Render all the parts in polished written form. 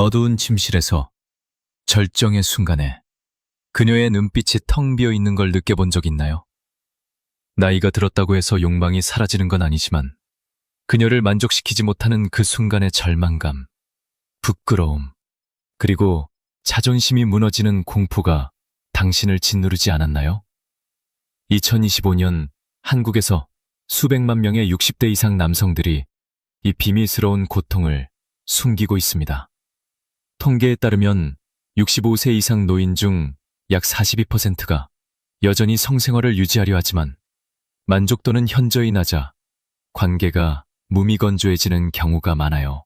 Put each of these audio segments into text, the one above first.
어두운 침실에서 절정의 순간에 그녀의 눈빛이 텅 비어 있는 걸 느껴본 적 있나요? 나이가 들었다고 해서 욕망이 사라지는 건 아니지만 그녀를 만족시키지 못하는 그 순간의 절망감, 부끄러움, 그리고 자존심이 무너지는 공포가 당신을 짓누르지 않았나요? 2025년 한국에서 수백만 명의 60대 이상 남성들이 이 비밀스러운 고통을 숨기고 있습니다. 통계에 따르면 65세 이상 노인 중 약 42%가 여전히 성생활을 유지하려 하지만 만족도는 현저히 낮아 관계가 무미건조해지는 경우가 많아요.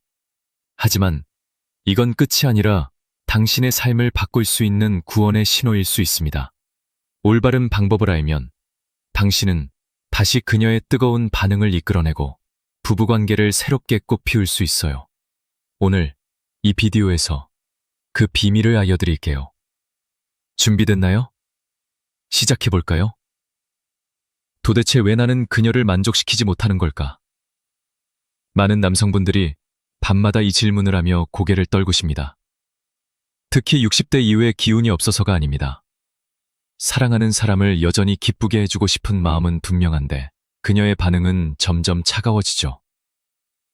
하지만 이건 끝이 아니라 당신의 삶을 바꿀 수 있는 구원의 신호일 수 있습니다. 올바른 방법을 알면 당신은 다시 그녀의 뜨거운 반응을 이끌어내고 부부관계를 새롭게 꽃피울 수 있어요. 오늘 이 비디오에서 그 비밀을 알려드릴게요. 준비됐나요? 시작해볼까요? 도대체 왜 나는 그녀를 만족시키지 못하는 걸까? 많은 남성분들이 밤마다 이 질문을 하며 고개를 떨구십니다. 특히 60대 이후에 기운이 없어서가 아닙니다. 사랑하는 사람을 여전히 기쁘게 해주고 싶은 마음은 분명한데 그녀의 반응은 점점 차가워지죠.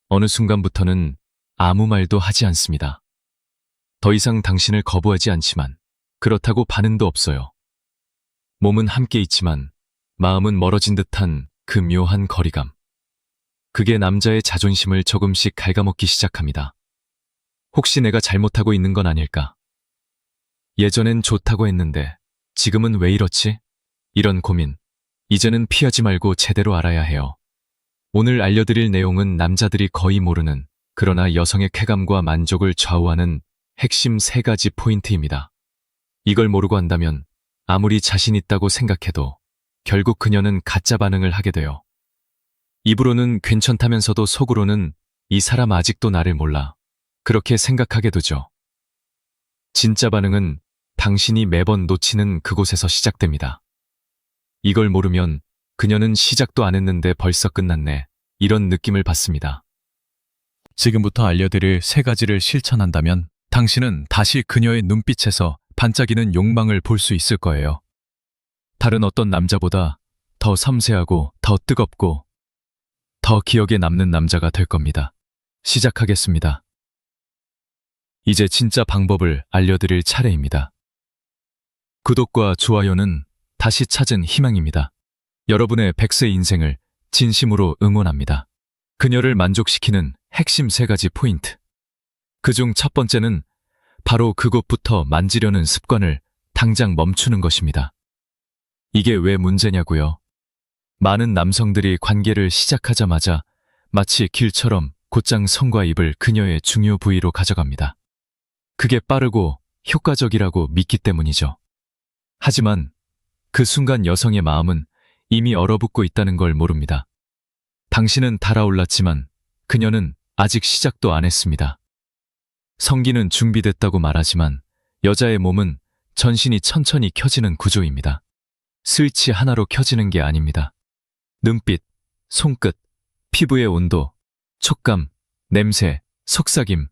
어느 순간부터는 아무 말도 하지 않습니다. 더 이상 당신을 거부하지 않지만 그렇다고 반응도 없어요. 몸은 함께 있지만 마음은 멀어진 듯한 그 묘한 거리감. 그게 남자의 자존심을 조금씩 갉아먹기 시작합니다. 혹시 내가 잘못하고 있는 건 아닐까? 예전엔 좋다고 했는데 지금은 왜 이렇지? 이런 고민, 이제는 피하지 말고 제대로 알아야 해요. 오늘 알려드릴 내용은 남자들이 거의 모르는, 그러나 여성의 쾌감과 만족을 좌우하는 핵심 3가지 포인트입니다. 이걸 모르고 한다면 아무리 자신 있다고 생각해도 결국 그녀는 가짜 반응을 하게 돼요. 입으로는 괜찮다면서도 속으로는 이 사람 아직도 나를 몰라, 그렇게 생각하게 되죠. 진짜 반응은 당신이 매번 놓치는 그곳에서 시작됩니다. 이걸 모르면 그녀는 시작도 안 했는데 벌써 끝났네, 이런 느낌을 받습니다. 지금부터 알려드릴 3가지를 실천한다면 당신은 다시 그녀의 눈빛에서 반짝이는 욕망을 볼 수 있을 거예요. 다른 어떤 남자보다 더 섬세하고 더 뜨겁고 더 기억에 남는 남자가 될 겁니다. 시작하겠습니다. 이제 진짜 방법을 알려드릴 차례입니다. 구독과 좋아요는 다시 찾은 희망입니다. 여러분의 100세 인생을 진심으로 응원합니다. 그녀를 만족시키는 핵심 3가지 포인트. 그중 첫 번째는 바로 그곳부터 만지려는 습관을 당장 멈추는 것입니다. 이게 왜 문제냐고요? 많은 남성들이 관계를 시작하자마자 마치 길처럼 곧장 손과 입을 그녀의 중요 부위로 가져갑니다. 그게 빠르고 효과적이라고 믿기 때문이죠. 하지만 그 순간 여성의 마음은 이미 얼어붙고 있다는 걸 모릅니다. 당신은 달아올랐지만 그녀는 아직 시작도 안 했습니다. 성기는 준비됐다고 말하지만 여자의 몸은 전신이 천천히 켜지는 구조입니다. 스위치 하나로 켜지는 게 아닙니다. 눈빛, 손끝, 피부의 온도, 촉감, 냄새, 속삭임,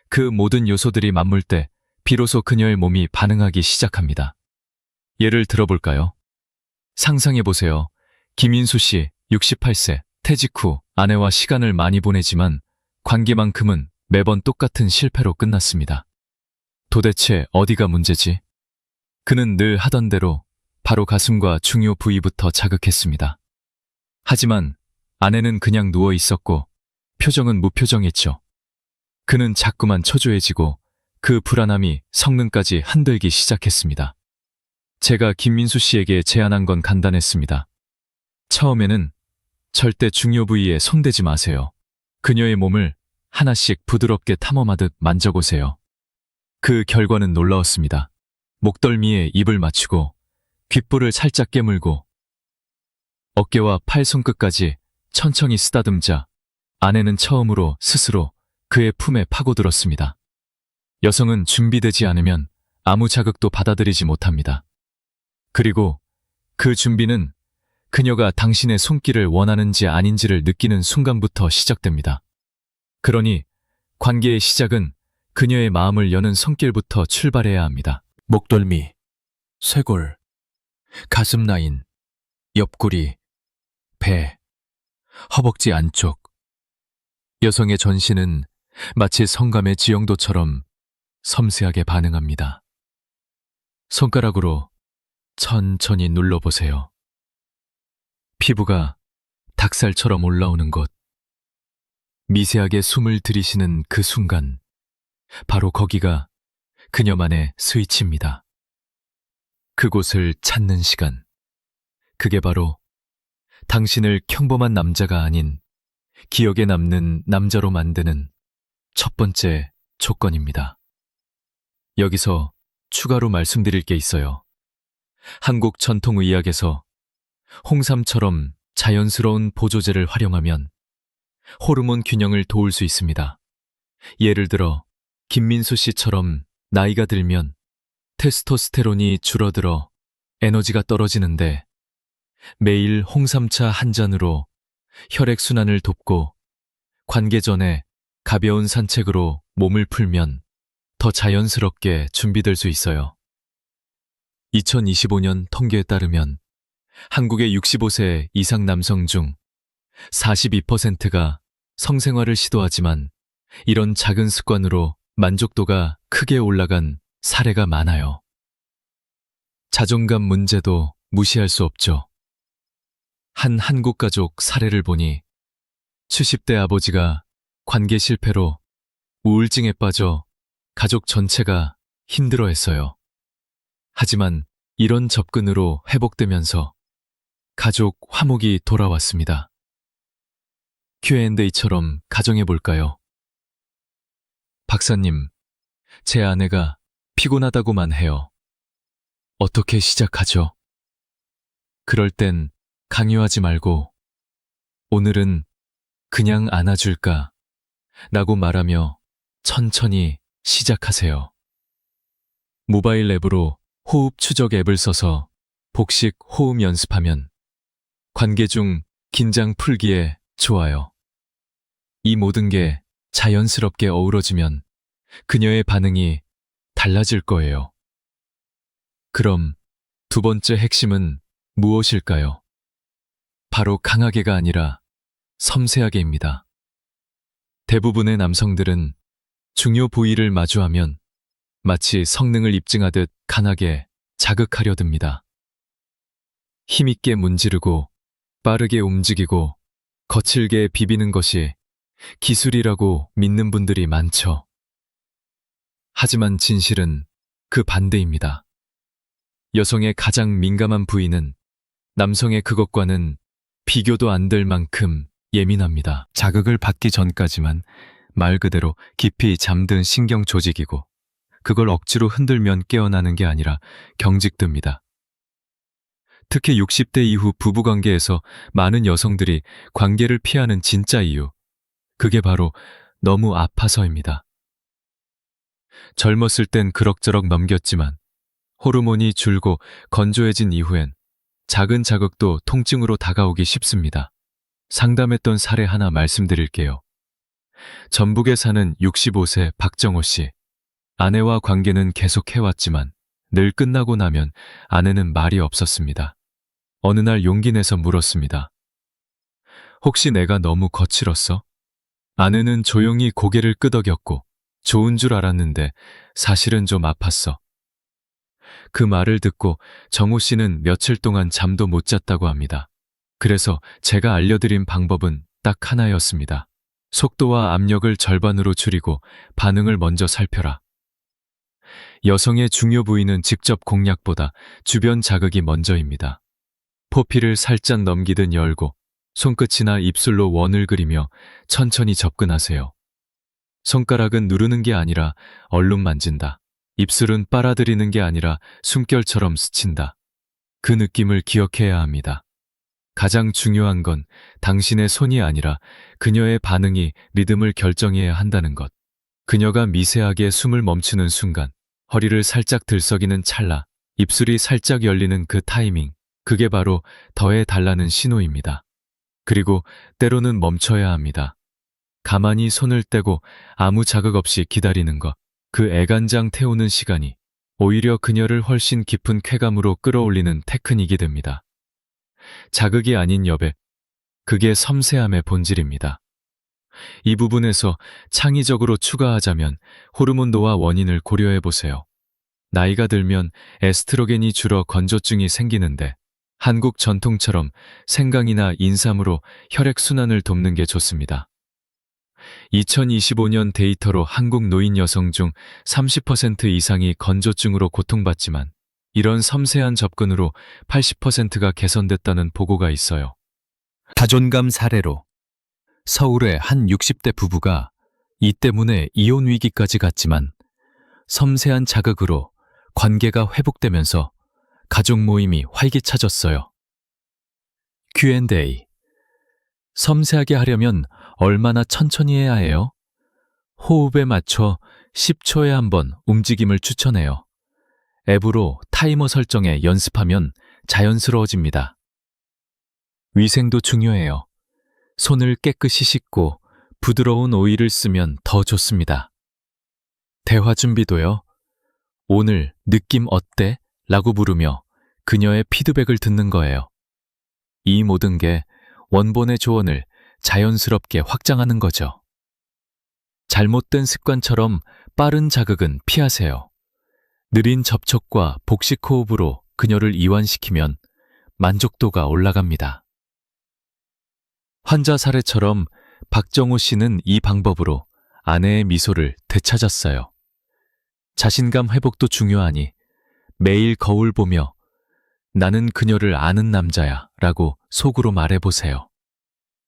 그 모든 요소들이 맞물 때 비로소 그녀의 몸이 반응하기 시작합니다. 예를 들어볼까요? 상상해보세요. 김인수 씨, 68세, 퇴직 후 아내와 시간을 많이 보내지만 관계만큼은 매번 똑같은 실패로 끝났습니다. 도대체 어디가 문제지? 그는 늘 하던 대로 바로 가슴과 중요 부위부터 자극했습니다. 하지만 아내는 그냥 누워 있었고 표정은 무표정했죠. 그는 자꾸만 초조해지고 그 불안함이 성능까지 흔들기 시작했습니다. 제가 김민수 씨에게 제안한 건 간단했습니다. 처음에는 절대 중요 부위에 손대지 마세요. 그녀의 몸을 하나씩 부드럽게 탐험하듯 만져보세요. 그 결과는 놀라웠습니다. 목덜미에 입을 맞추고 귓볼을 살짝 깨물고 어깨와 팔 손끝까지 천천히 쓰다듬자 아내는 처음으로 스스로 그의 품에 파고들었습니다. 여성은 준비되지 않으면 아무 자극도 받아들이지 못합니다. 그리고 그 준비는 그녀가 당신의 손길을 원하는지 아닌지를 느끼는 순간부터 시작됩니다. 그러니 관계의 시작은 그녀의 마음을 여는 손길부터 출발해야 합니다. 목덜미, 쇄골, 가슴 라인, 옆구리, 배, 허벅지 안쪽. 여성의 전신은 마치 성감의 지형도처럼 섬세하게 반응합니다. 손가락으로 천천히 눌러보세요. 피부가 닭살처럼 올라오는 곳. 미세하게 숨을 들이쉬는 그 순간, 바로 거기가 그녀만의 스위치입니다. 그곳을 찾는 시간. 그게 바로 당신을 평범한 남자가 아닌 기억에 남는 남자로 만드는 첫 번째 조건입니다. 여기서 추가로 말씀드릴 게 있어요. 한국 전통의학에서 홍삼처럼 자연스러운 보조제를 활용하면 호르몬 균형을 도울 수 있습니다. 예를 들어 김민수 씨처럼 나이가 들면 테스토스테론이 줄어들어 에너지가 떨어지는데 매일 홍삼차 한 잔으로 혈액순환을 돕고 관계 전에 가벼운 산책으로 몸을 풀면 더 자연스럽게 준비될 수 있어요. 2025년 통계에 따르면 한국의 65세 이상 남성 중 42%가 성생활을 시도하지만 이런 작은 습관으로 만족도가 크게 올라간 사례가 많아요. 자존감 문제도 무시할 수 없죠. 한 한국 가족 사례를 보니 70대 아버지가 관계 실패로 우울증에 빠져 가족 전체가 힘들어했어요. 하지만 이런 접근으로 회복되면서 가족 화목이 돌아왔습니다. Q&A처럼 가정해볼까요? 박사님, 제 아내가 피곤하다고만 해요. 어떻게 시작하죠? 그럴 땐 강요하지 말고 오늘은 그냥 안아줄까? 라고 말하며 천천히 시작하세요. 모바일 앱으로 호흡 추적 앱을 써서 복식 호흡 연습하면 관계 중 긴장 풀기에 좋아요. 이 모든 게 자연스럽게 어우러지면 그녀의 반응이 달라질 거예요. 그럼 두 번째 핵심은 무엇일까요? 바로 강하게가 아니라 섬세하게입니다. 대부분의 남성들은 중요 부위를 마주하면 마치 성능을 입증하듯 강하게 자극하려 듭니다. 힘있게 문지르고 빠르게 움직이고 거칠게 비비는 것이 기술이라고 믿는 분들이 많죠. 하지만 진실은 그 반대입니다. 여성의 가장 민감한 부위는 남성의 그것과는 비교도 안 될 만큼 예민합니다. 자극을 받기 전까지만 말 그대로 깊이 잠든 신경 조직이고 그걸 억지로 흔들면 깨어나는 게 아니라 경직됩니다. 특히 60대 이후 부부관계에서 많은 여성들이 관계를 피하는 진짜 이유, 그게 바로 너무 아파서입니다. 젊었을 땐 그럭저럭 넘겼지만 호르몬이 줄고 건조해진 이후엔 작은 자극도 통증으로 다가오기 쉽습니다. 상담했던 사례 하나 말씀드릴게요. 전북에 사는 65세 박정호 씨. 아내와 관계는 계속 해왔지만 늘 끝나고 나면 아내는 말이 없었습니다. 어느 날 용기 내서 물었습니다. 혹시 내가 너무 거칠었어? 아내는 조용히 고개를 끄덕였고 좋은 줄 알았는데 사실은 좀 아팠어. 그 말을 듣고 정호 씨는 며칠 동안 잠도 못 잤다고 합니다. 그래서 제가 알려드린 방법은 딱 하나였습니다. 속도와 압력을 절반으로 줄이고 반응을 먼저 살펴라. 여성의 중요 부위는 직접 공략보다 주변 자극이 먼저입니다. 포피를 살짝 넘기듯 열고 손끝이나 입술로 원을 그리며 천천히 접근하세요. 손가락은 누르는 게 아니라 얼룩 만진다. 입술은 빨아들이는 게 아니라 숨결처럼 스친다. 그 느낌을 기억해야 합니다. 가장 중요한 건 당신의 손이 아니라 그녀의 반응이 리듬을 결정해야 한다는 것. 그녀가 미세하게 숨을 멈추는 순간, 허리를 살짝 들썩이는 찰나, 입술이 살짝 열리는 그 타이밍, 그게 바로 더해달라는 신호입니다. 그리고 때로는 멈춰야 합니다. 가만히 손을 떼고 아무 자극 없이 기다리는 것. 그 애간장 태우는 시간이 오히려 그녀를 훨씬 깊은 쾌감으로 끌어올리는 테크닉이 됩니다. 자극이 아닌 여백, 그게 섬세함의 본질입니다. 이 부분에서 창의적으로 추가하자면 호르몬 노화 원인을 고려해 보세요. 나이가 들면 에스트로겐이 줄어 건조증이 생기는데 한국 전통처럼 생강이나 인삼으로 혈액순환을 돕는 게 좋습니다. 2025년 데이터로 한국 노인 여성 중 30% 이상이 건조증으로 고통받지만 이런 섬세한 접근으로 80%가 개선됐다는 보고가 있어요. 자존감 사례로 서울의 한 60대 부부가 이 때문에 이혼 위기까지 갔지만 섬세한 자극으로 관계가 회복되면서 가족 모임이 활기차졌어요. Q&A. 섬세하게 하려면 얼마나 천천히 해야 해요? 호흡에 맞춰 10초에 한 번 움직임을 추천해요. 앱으로 타이머 설정에 연습하면 자연스러워집니다. 위생도 중요해요. 손을 깨끗이 씻고 부드러운 오일을 쓰면 더 좋습니다. 대화 준비도요. 오늘 느낌 어때? 라고 물으며 그녀의 피드백을 듣는 거예요. 이 모든 게 원본의 조언을 자연스럽게 확장하는 거죠. 잘못된 습관처럼 빠른 자극은 피하세요. 느린 접촉과 복식 호흡으로 그녀를 이완시키면 만족도가 올라갑니다. 환자 사례처럼 박정호 씨는 이 방법으로 아내의 미소를 되찾았어요. 자신감 회복도 중요하니 매일 거울 보며 나는 그녀를 아는 남자야 라고 속으로 말해보세요.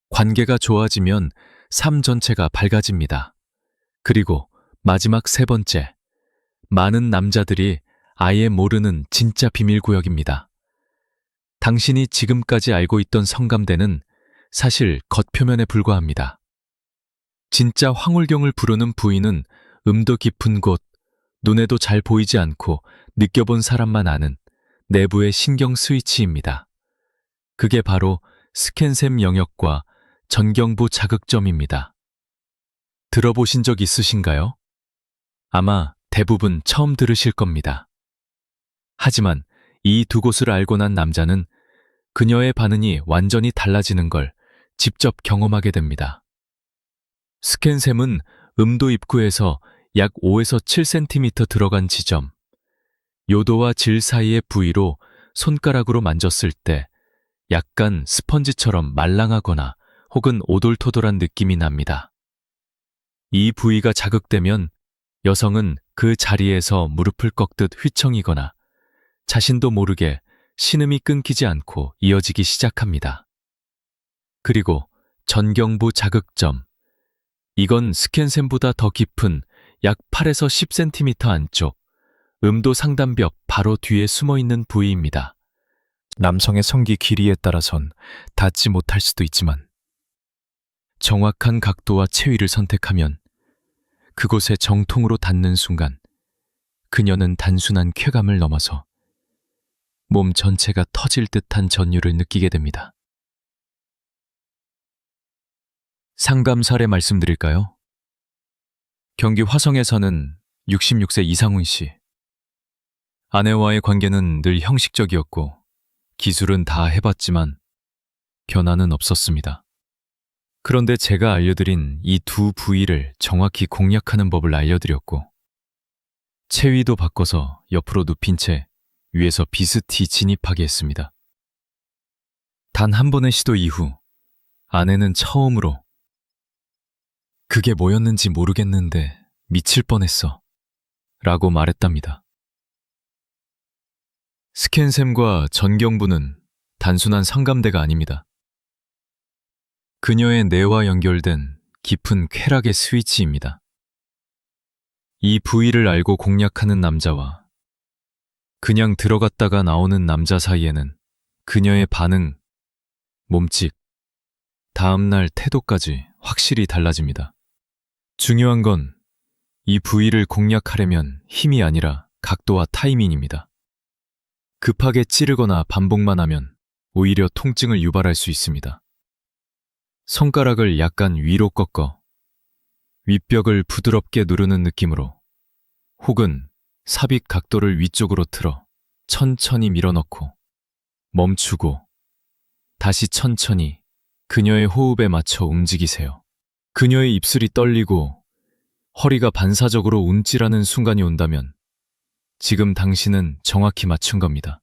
관계가 좋아지면 삶 전체가 밝아집니다. 그리고 마지막 세 번째, 많은 남자들이 아예 모르는 진짜 비밀구역입니다. 당신이 지금까지 알고 있던 성감대는 사실 겉표면에 불과합니다. 진짜 황홀경을 부르는 부위는 음도 깊은 곳, 눈에도 잘 보이지 않고 느껴본 사람만 아는 내부의 신경 스위치입니다. 그게 바로 스캔샘 영역과 전경부 자극점입니다. 들어보신 적 있으신가요? 아마 대부분 처음 들으실 겁니다. 하지만 이 두 곳을 알고 난 남자는 그녀의 반응이 완전히 달라지는 걸 직접 경험하게 됩니다. 스캔샘은 음도 입구에서 약 5에서 7cm 들어간 지점, 요도와 질 사이의 부위로 손가락으로 만졌을 때 약간 스펀지처럼 말랑하거나 혹은 오돌토돌한 느낌이 납니다. 이 부위가 자극되면 여성은 그 자리에서 무릎을 꺾듯 휘청이거나 자신도 모르게 신음이 끊기지 않고 이어지기 시작합니다. 그리고 전경부 자극점. 이건 스캔샘보다 더 깊은 약 8에서 10cm 안쪽, 음도 상단벽 바로 뒤에 숨어있는 부위입니다. 남성의 성기 길이에 따라선 닿지 못할 수도 있지만 정확한 각도와 체위를 선택하면 그곳에 정통으로 닿는 순간 그녀는 단순한 쾌감을 넘어서 몸 전체가 터질 듯한 전율을 느끼게 됩니다. 상감 사례 말씀드릴까요? 경기 화성에서는 66세 이상훈 씨. 아내와의 관계는 늘 형식적이었고 기술은 다 해봤지만 변화는 없었습니다. 그런데 제가 알려드린 이 두 부위를 정확히 공략하는 법을 알려드렸고 체위도 바꿔서 옆으로 눕힌 채 위에서 비스티 진입하게 했습니다. 단 한 번의 시도 이후 아내는 처음으로 그게 뭐였는지 모르겠는데 미칠 뻔했어 라고 말했답니다. 스캔샘과 전경부는 단순한 성감대가 아닙니다. 그녀의 뇌와 연결된 깊은 쾌락의 스위치입니다. 이 부위를 알고 공략하는 남자와 그냥 들어갔다가 나오는 남자 사이에는 그녀의 반응, 몸짓, 다음날 태도까지 확실히 달라집니다. 중요한 건 이 부위를 공략하려면 힘이 아니라 각도와 타이밍입니다. 급하게 찌르거나 반복만 하면 오히려 통증을 유발할 수 있습니다. 손가락을 약간 위로 꺾어 윗벽을 부드럽게 누르는 느낌으로 혹은 삽입 각도를 위쪽으로 틀어 천천히 밀어넣고 멈추고 다시 천천히 그녀의 호흡에 맞춰 움직이세요. 그녀의 입술이 떨리고 허리가 반사적으로 움찔하는 순간이 온다면 지금 당신은 정확히 맞춘 겁니다.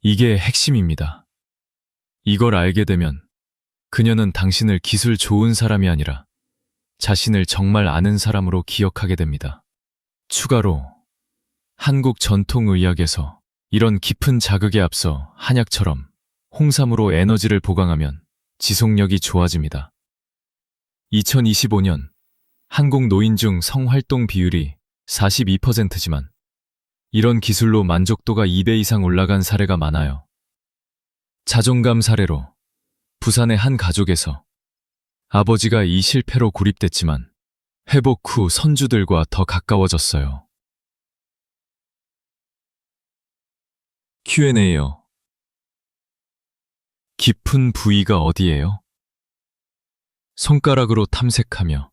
이게 핵심입니다. 이걸 알게 되면 그녀는 당신을 기술 좋은 사람이 아니라 자신을 정말 아는 사람으로 기억하게 됩니다. 추가로 한국 전통의학에서 이런 깊은 자극에 앞서 한약처럼 홍삼으로 에너지를 보강하면 지속력이 좋아집니다. 2025년 한국 노인 중 성활동 비율이 42%지만 이런 기술로 만족도가 2배 이상 올라간 사례가 많아요. 자존감 사례로 부산의 한 가족에서 아버지가 이 실패로 고립됐지만 회복 후 손주들과 더 가까워졌어요. Q&A요. 깊은 부위가 어디예요? 손가락으로 탐색하며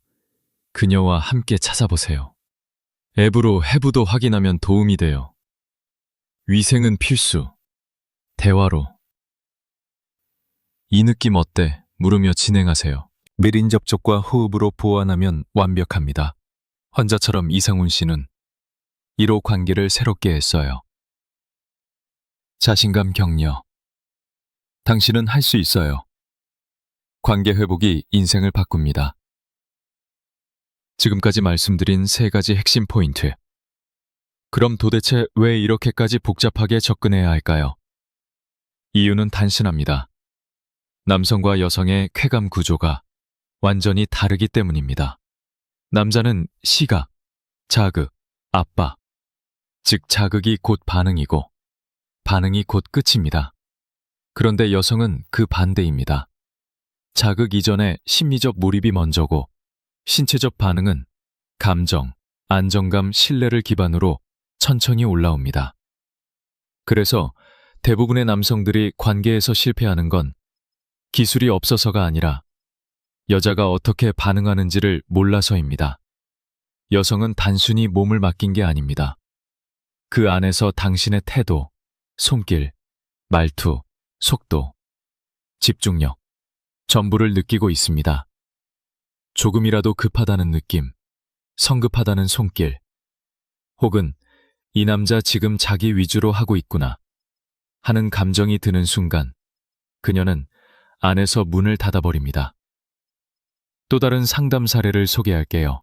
그녀와 함께 찾아보세요. 앱으로 해부도 확인하면 도움이 돼요. 위생은 필수. 대화로. 이 느낌 어때? 물으며 진행하세요. 미린 접촉과 호흡으로 보완하면 완벽합니다. 환자처럼 이상훈 씨는 1호 관계를 새롭게 했어요. 자신감 격려. 당신은 할 수 있어요. 관계 회복이 인생을 바꿉니다. 지금까지 말씀드린 3가지 핵심 포인트. 그럼 도대체 왜 이렇게까지 복잡하게 접근해야 할까요? 이유는 단순합니다. 남성과 여성의 쾌감 구조가 완전히 다르기 때문입니다. 남자는 시각, 자극, 압박, 즉 자극이 곧 반응이고 반응이 곧 끝입니다. 그런데 여성은 그 반대입니다. 자극 이전에 심리적 몰입이 먼저고 신체적 반응은 감정, 안정감, 신뢰를 기반으로 천천히 올라옵니다. 그래서 대부분의 남성들이 관계에서 실패하는 건 기술이 없어서가 아니라 여자가 어떻게 반응하는지를 몰라서입니다. 여성은 단순히 몸을 맡긴 게 아닙니다. 그 안에서 당신의 태도, 손길, 말투, 속도, 집중력, 전부를 느끼고 있습니다. 조금이라도 급하다는 느낌, 성급하다는 손길, 혹은 이 남자 지금 자기 위주로 하고 있구나 하는 감정이 드는 순간 그녀는 안에서 문을 닫아버립니다. 또 다른 상담 사례를 소개할게요.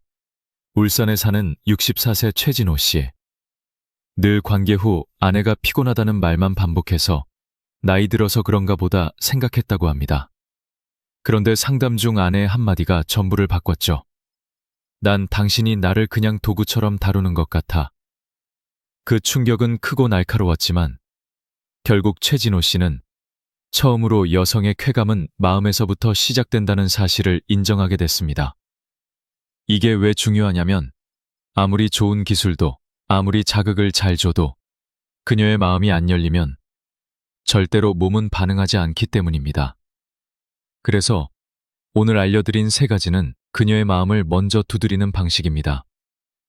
울산에 사는 64세 최진호 씨. 늘 관계 후 아내가 피곤하다는 말만 반복해서 나이 들어서 그런가 보다 생각했다고 합니다. 그런데 상담 중 아내의 한마디가 전부를 바꿨죠. 난 당신이 나를 그냥 도구처럼 다루는 것 같아. 그 충격은 크고 날카로웠지만 결국 최진호 씨는 처음으로 여성의 쾌감은 마음에서부터 시작된다는 사실을 인정하게 됐습니다. 이게 왜 중요하냐면 아무리 좋은 기술도 아무리 자극을 잘 줘도 그녀의 마음이 안 열리면 절대로 몸은 반응하지 않기 때문입니다. 그래서 오늘 알려드린 3가지는 그녀의 마음을 먼저 두드리는 방식입니다.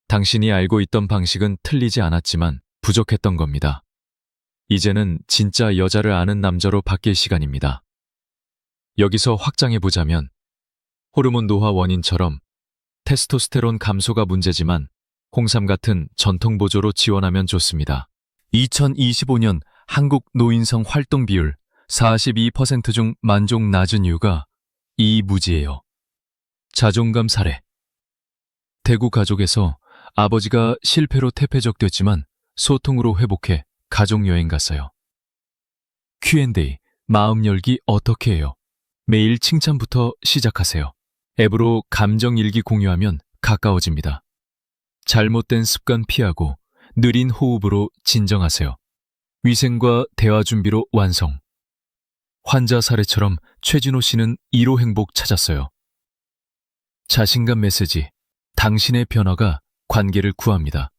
당신이 알고 있던 방식은 틀리지 않았지만 부족했던 겁니다. 이제는 진짜 여자를 아는 남자로 바뀔 시간입니다. 여기서 확장해보자면 호르몬 노화 원인처럼 테스토스테론 감소가 문제지만 홍삼 같은 전통보조로 지원하면 좋습니다. 2025년 한국 노인성 활동 비율 42% 중 만족 낮은 이유가 이 무지예요. 자존감 사례. 대구 가족에서 아버지가 실패로 퇴폐적됐지만 소통으로 회복해 가족여행 갔어요. Q&A, 마음 열기 어떻게 해요? 매일 칭찬부터 시작하세요. 앱으로 감정일기 공유하면 가까워집니다. 잘못된 습관 피하고 느린 호흡으로 진정하세요. 위생과 대화 준비로 완성. 환자 사례처럼 최진호 씨는 1호 행복 찾았어요. 자신감 메시지, 당신의 변화가 관계를 구합니다.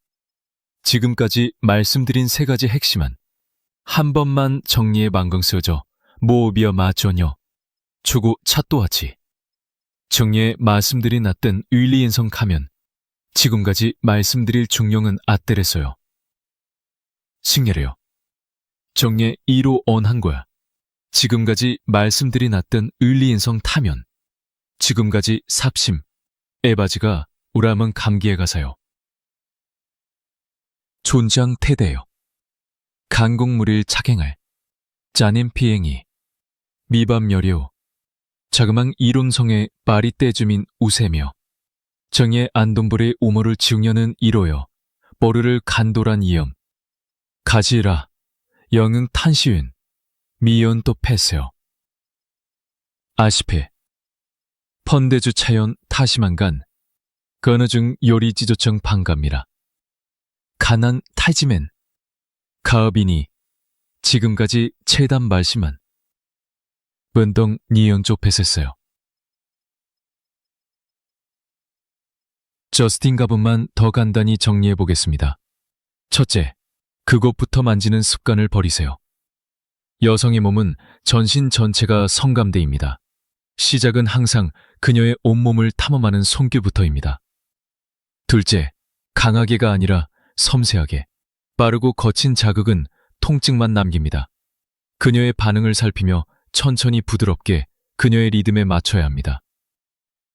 지금까지 말씀드린 3가지 핵심은 한 번만 정리해 방금 쓰죠. 모비어 마전요. 추구 차또하치. 정리해 말씀드린 나뜬 윌리인성 가면 지금까지 말씀드릴 중령은 아떼랬어요. 승례래요. 정예 2로 언한 거야. 지금까지 말씀드리 놨던 을리인성 타면. 지금까지 삽심. 에바지가 우람은 감기에 가사요. 존장 태대요. 간곡물일 착행할. 짜님 피행이. 미밤여료. 자그망 이론성의 말이 떼주민 우세며. 정예 안동불의 우모를 지웅려는 이로여. 보르를 간도란 이염. 가지라. 영응 탄시윤. 미연 또 패세요. 아시페. 펀대주 차연 타시만간. 건어중 요리지조청 반갑니라. 가난 타지맨. 가업이니. 지금까지 체담 말심한. 번동 니연조 패했어요. 저스틴 가분만 더 간단히 정리해 보겠습니다. 첫째, 그곳부터 만지는 습관을 버리세요. 여성의 몸은 전신 전체가 성감대입니다. 시작은 항상 그녀의 온몸을 탐험하는 손길부터입니다. 둘째, 강하게가 아니라 섬세하게. 빠르고 거친 자극은 통증만 남깁니다. 그녀의 반응을 살피며 천천히 부드럽게 그녀의 리듬에 맞춰야 합니다.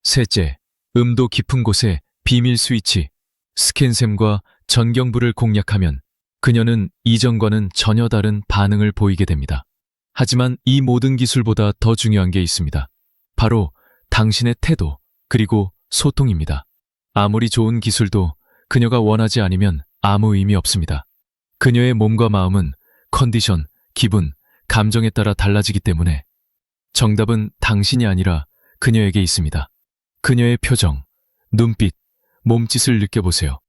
셋째, 음도 깊은 곳에 비밀 스위치, 스캔샘과 전경부를 공략하면 그녀는 이전과는 전혀 다른 반응을 보이게 됩니다. 하지만 이 모든 기술보다 더 중요한 게 있습니다. 바로 당신의 태도, 그리고 소통입니다. 아무리 좋은 기술도 그녀가 원하지 않으면 아무 의미 없습니다. 그녀의 몸과 마음은 컨디션, 기분, 감정에 따라 달라지기 때문에 정답은 당신이 아니라 그녀에게 있습니다. 그녀의 표정, 눈빛, 몸짓을 느껴보세요.